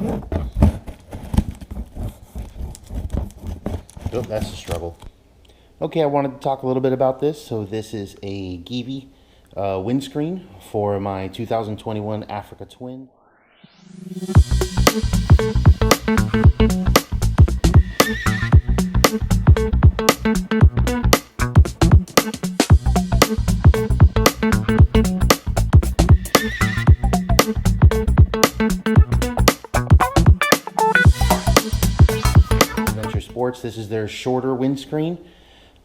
Oh, that's a struggle. Okay, I wanted to talk a little bit about this. So this is a Givi windscreen for my 2021 Africa Twin. Sports. This is their shorter windscreen.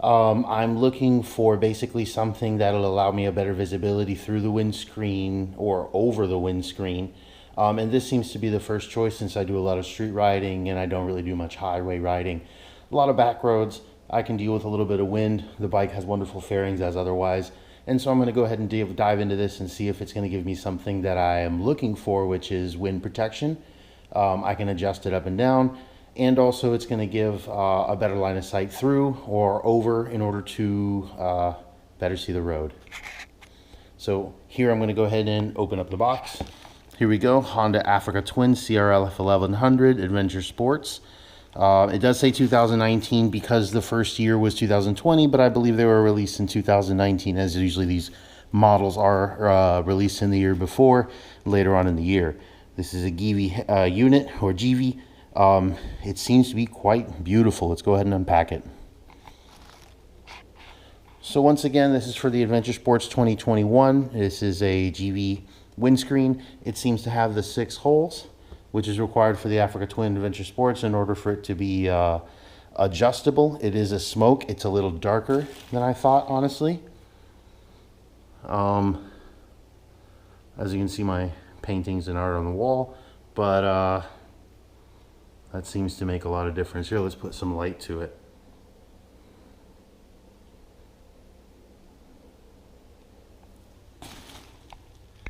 I'm looking for basically something that'll allow me a better visibility through the windscreen or over the windscreen. And this seems to be the first choice since I do a lot of street riding and I don't really do much highway riding. A lot of back roads, I can deal with a little bit of wind. The bike has wonderful fairings as otherwise. And so I'm going to go ahead and dive into this and see if it's going to give me something that I am looking for, which is wind protection. I can adjust it up and down. And also it's going to give a better line of sight through or over in order to better see the road. So here I'm going to go ahead and open up the box. Here we go, Honda Africa Twin CRL F1100 Adventure Sports. It does say 2019 because the first year was 2020, but I believe they were released in 2019, as usually these models are released in the year before, later on in the year. This is a Givi unit, or Givi. It seems to be quite beautiful. Let's go ahead and unpack it. So once again, this is for the Adventure Sports 2021. This is a Givi windscreen. It seems to have the 6 holes, which is required for the Africa Twin Adventure Sports in order for it to be adjustable. It is a smoke. It's a little darker than I thought, honestly. As you can see, my paintings and art on the wall, but that seems to make a lot of difference. Here, let's put some light to it.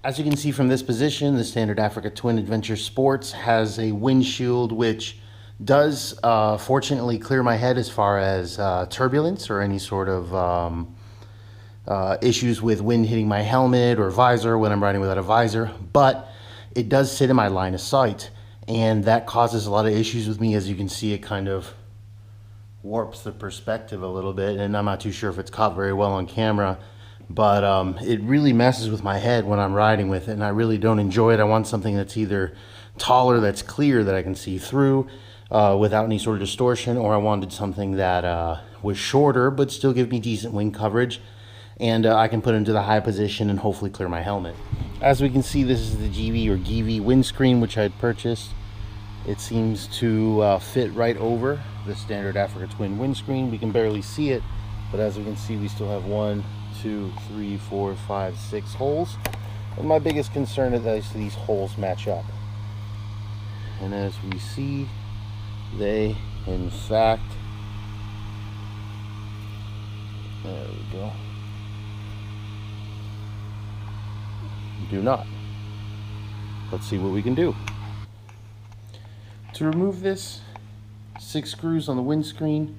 As you can see from this position, the standard Africa Twin Adventure Sports has a windshield which does fortunately clear my head as far as turbulence or any sort of issues with wind hitting my helmet or visor when I'm riding without a visor, but it does sit in my line of sight. And that causes a lot of issues with me. As you can see, it kind of warps the perspective a little bit, and I'm not too sure if it's caught very well on camera, but it really messes with my head when I'm riding with it, and I really don't enjoy it. I want something that's either taller, that's clear, that I can see through without any sort of distortion, or I wanted something that was shorter but still give me decent wind coverage, and I can put it into the high position and hopefully clear my helmet. As we can see, this is the Givi windscreen, which I had purchased. It seems to fit right over the standard Africa Twin windscreen. We can barely see it, but as we can see, we still have 1, 2, 3, 4, 5, 6 holes. And my biggest concern is that these holes match up. And as we see, they, in fact, there we go, do not. Let's see what we can do. To remove this, 6 screws on the windscreen,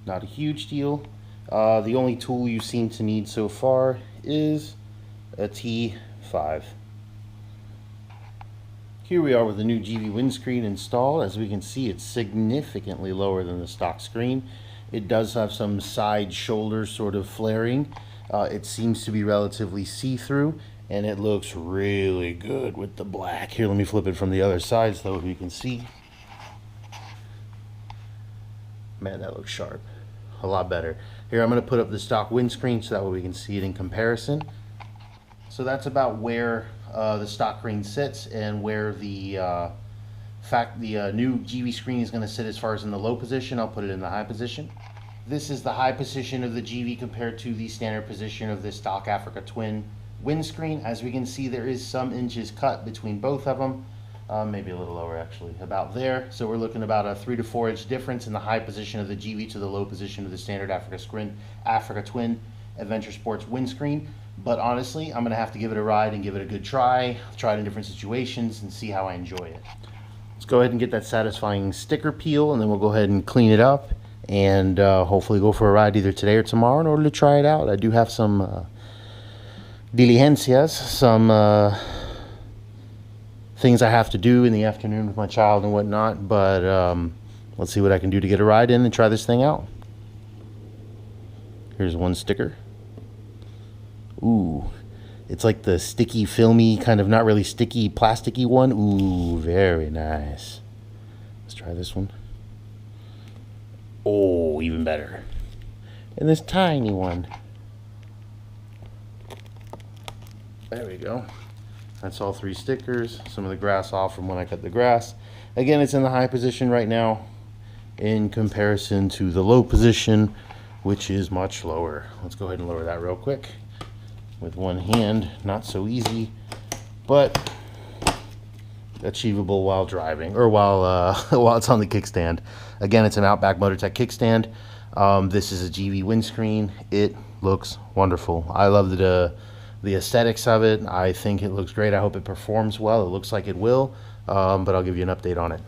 not a huge deal. The only tool you seem to need so far is a T5. Here we are with the new Givi windscreen installed. As we can see, it's significantly lower than the stock screen. It does have some side shoulder sort of flaring. It seems to be relatively see-through, and it looks really good with the black. Here, let me flip it from the other side so you can see. Man, that looks sharp. A lot better. Here, I'm going to put up the stock windscreen so that way we can see it in comparison. So that's about where the stock screen sits and where the new Givi screen is going to sit as far as in the low position. I'll put it in the high position. This is the high position of the Givi compared to the standard position of the stock Africa Twin windscreen. As we can see, there is some inches cut between both of them. Maybe a little lower actually, about there. So we're looking about a 3 to 4 inch difference in the high position of the Givi to the low position of the standard Africa Twin Adventure Sports windscreen. But honestly, I'm gonna have to give it a ride and give it a good try it in different situations and see how I enjoy it. Let's go ahead and get that satisfying sticker peel, and then we'll go ahead and clean it up and hopefully go for a ride either today or tomorrow in order to try it out. I do have some diligencias, some things I have to do in the afternoon with my child and whatnot, but let's see what I can do to get a ride in and try this thing out. Here's one sticker. Ooh, it's like the sticky, filmy, kind of not really sticky, plasticky one. Ooh, very nice. Let's try this one. Oh, even better. And this tiny one. There we go. That's all 3 stickers. Some of the grass off from when I cut the grass. Again, it's in the high position right now in comparison to the low position, which is much lower. Let's go ahead and lower that real quick with one hand. Not so easy, but achievable while driving, or while while it's on the kickstand. Again, it's an Outback Motortech kickstand. This is a Givi Windscreen. It looks wonderful. I love the aesthetics of it. I think it looks great. I hope it performs well. It looks like it will, but I'll give you an update on it.